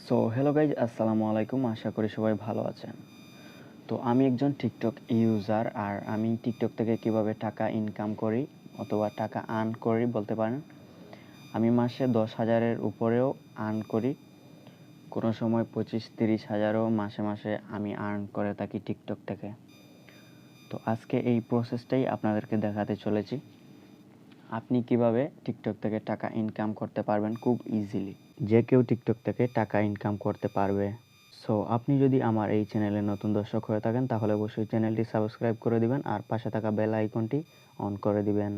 So hello guys, আসসালামু আলাইকুম। আশা করি সবাই ভালো আছেন। তো আমি একজন টিকটক ইউজার, আর আমি টিকটক থেকে কিভাবে টাকা ইনকাম করি অথবা টাকা আর্ন করি বলতে পারেন। আমি মাসে 10,000-এর উপরেও আর্ন করি, কোনো সময় 25-30 হাজারও মাসে মাসে আমি আর্ন করে থাকি টিকটক থেকে। তো আজকে এই প্রসেসটাই আপনাদেরকে দেখাতে চলেছি, আপনি কিভাবে টিকটক থেকে টাকা ইনকাম করতে পারবেন খুব ইজিলি। যে কেউ টিকটক থেকে টাকা ইনকাম করতে পারবে। সো আপনি যদি আমার এই চ্যানেলে নতুন দর্শক হয়ে থাকেন তাহলে অবশ্যই চ্যানেলটি সাবস্ক্রাইব করে দিবেন আর পাশে থাকা বেল আইকনটি অন করে দিবেন।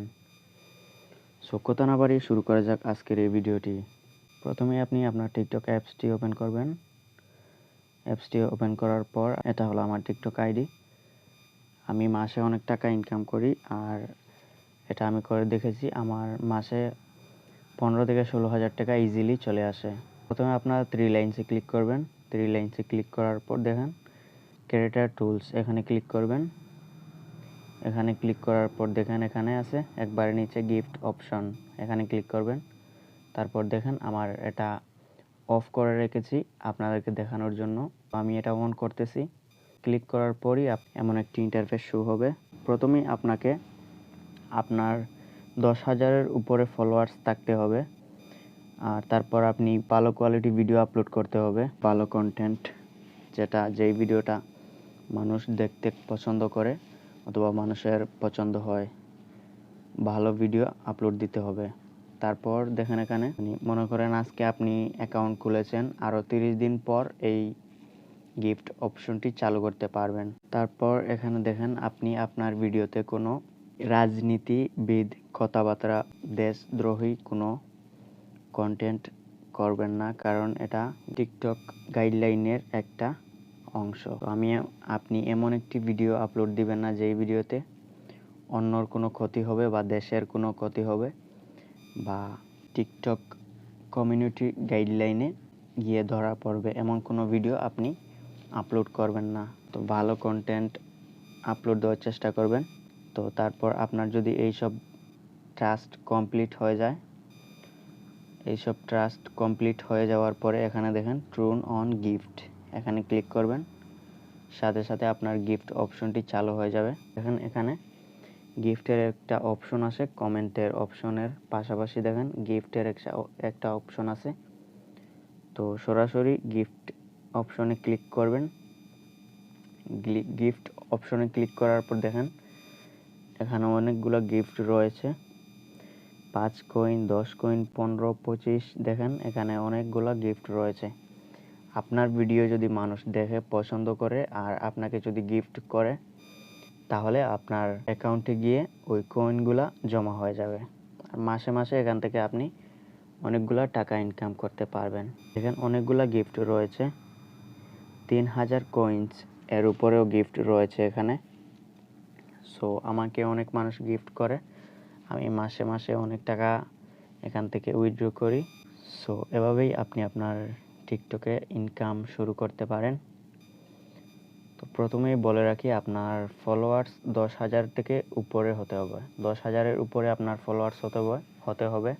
সো কথা না বাড়িয়ে শুরু করা যাক আজকের এই ভিডিওটি। প্রথমে আপনি আপনার টিকটক অ্যাপসটি ওপেন করবেন। অ্যাপসটি ওপেন করার পর এটা হলো আমার টিকটক আইডি। আমি মাসে অনেক টাকা ইনকাম করি, আর এটা আমি করে দেখেছি, আমার মাসে 15,000-16,000 টাকা ইজিলি চলে আসে। প্রথমে আপনারা 3 লাইনসে ক্লিক করবেন। 3 লাইনসে ক্লিক করার পর দেখেন ক্রিয়েটর টুলস, এখানে ক্লিক করবেন। এখানে ক্লিক করার পর দেখেন এখানে আছে একবারে নিচে গিফট অপশন, এখানে ক্লিক করবেন। তারপর দেখেন আমার এটা অফ করে রেখেছি আপনাদেরকে দেখানোর জন্য। আমি এটা অন করতেছি। ক্লিক করার পরই এমন একটি ইন্টারফেস শো হবে। প্রথমেই আপনাকে আপনার 10,000-এর উপরে ফলোয়ার্স থাকতে হবে, আর তারপর আপনি ভালো কোয়ালিটি ভিডিও আপলোড করতে হবে, ভালো কন্টেন্ট, যেই ভিডিওটা মানুষ দেখতে পছন্দ করে অথবা মানুষের পছন্দ হয়, ভালো ভিডিও আপলোড দিতে হবে। তারপর দেখেন এখানে মনে করেন আজকে আপনি অ্যাকাউন্ট খুলেছেন, আরও 30 দিন পর এই গিফট অপশনটি চালু করতে পারবেন। তারপর এখানে দেখেন আপনি আপনার ভিডিওতে কোনো রাজনীতিবিদ, কথাবার্তা, দেশদ্রোহী কোনো কন্টেন্ট করবেন না, কারণ এটা টিকটক গাইডলাইনের একটা অংশ। আপনি এমন একটি ভিডিও আপলোড দিবেন না যেই ভিডিওতে অন্যর কোনো ক্ষতি হবে বা দেশের কোনো ক্ষতি হবে বা টিকটক কমিউনিটি গাইডলাইনে গিয়ে ধরা পড়বে, এমন কোনো ভিডিও আপনি আপলোড করবেন না। তো ভালো কন্টেন্ট আপলোড দেওয়ার চেষ্টা করবেন। তো তারপর আপনার যদি এইসব ট্রাস্ট কমপ্লিট হয়ে যায়, এইসব ট্রাস্ট কমপ্লিট হয়ে যাওয়ার পরে এখানে দেখেন ট্রুন অন গিফট, এখানে ক্লিক করবেন। সাথে সাথে আপনার গিফট অপশনটি চালু হয়ে যাবে। দেখেন এখানে গিফটের একটা অপশন আছে, কমেন্টের অপশনের পাশাপাশি দেখেন গিফটের একটা অপশন আছে। তো সরাসরি গিফট অপশনে ক্লিক করবেন। গিফট অপশনে ক্লিক করার পর দেখেন এখানে অনেকগুলো গিফট রয়েছে, 5 কয়েন, 10 কয়েন, 15, 25, দেখেন এখানে অনেকগুলো গিফট রয়েছে। আপনার ভিডিও যদি মানুষ দেখে পছন্দ করে আর আপনাকে যদি গিফট করে, তাহলে আপনার অ্যাকাউন্টে গিয়ে ওই কয়েনগুলা জমা হয়ে যাবে, আর মাসে মাসে এখান থেকে আপনি অনেকগুলা টাকা ইনকাম করতে পারবেন। দেখেন অনেকগুলা গিফট রয়েছে, 3,000 কয়েন্স এর উপরেও গিফট রয়েছে এখানে। সো আমাকে অনেক মানুষ গিফট করে, আমি মাসে মাসে অনেক টাকা এখান থেকে উইথড্র করি। সো এভাবেই আপনি আপনার টিকটকে ইনকাম শুরু করতে পারেন। তো প্রথমেই বলে রাখি, আপনার ফলোয়ার্স 10,000 থেকে উপরে হতে হবে। 10,000-এর উপরে আপনার ফলোয়ার্স হতে হবে,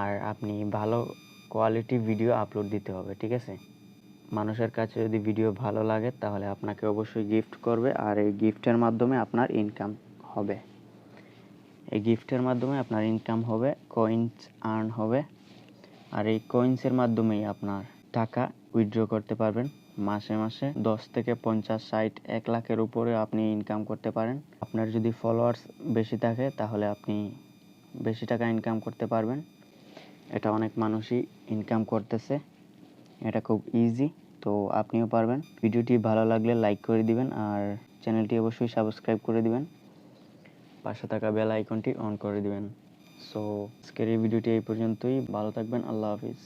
আর আপনি ভালো কোয়ালিটি ভিডিও আপলোড দিতে হবে, ঠিক আছে? মানুষের কাছে যদি ভিডিও ভালো লাগে তাহলে আপনাকে অবশ্যই গিফট করবে, আর এই গিফটের মাধ্যমে আপনার ইনকাম হবে। এই গিফটের মাধ্যমে আপনার ইনকাম হবে, কয়েন্স আর্ন হবে, আর এই কয়েন্সের মাধ্যমেই আপনার টাকা উইথড্র করতে পারবেন। মাসে মাসে 10 থেকে 50, 60, 1 লাখের উপরে আপনি ইনকাম করতে পারেন। আপনার যদি ফলোয়ার্স বেশি থাকে তাহলে আপনি বেশি টাকা ইনকাম করতে পারবেন। এটা অনেক মানুষই ইনকাম করতেছে, এটা খুব ইজি, তো আপনিও পারবেন। ভিডিওটি ভালো লাগলে লাইক করে দিবেন, আর চ্যানেলটি অবশ্যই সাবস্ক্রাইব করে দিবেন, পাশে থাকা বেল আইকনটি অন করে দিবেন। সো আজকের এই ভিডিওটি এই পর্যন্তই। ভালো থাকবেন। আল্লাহ হাফিজ।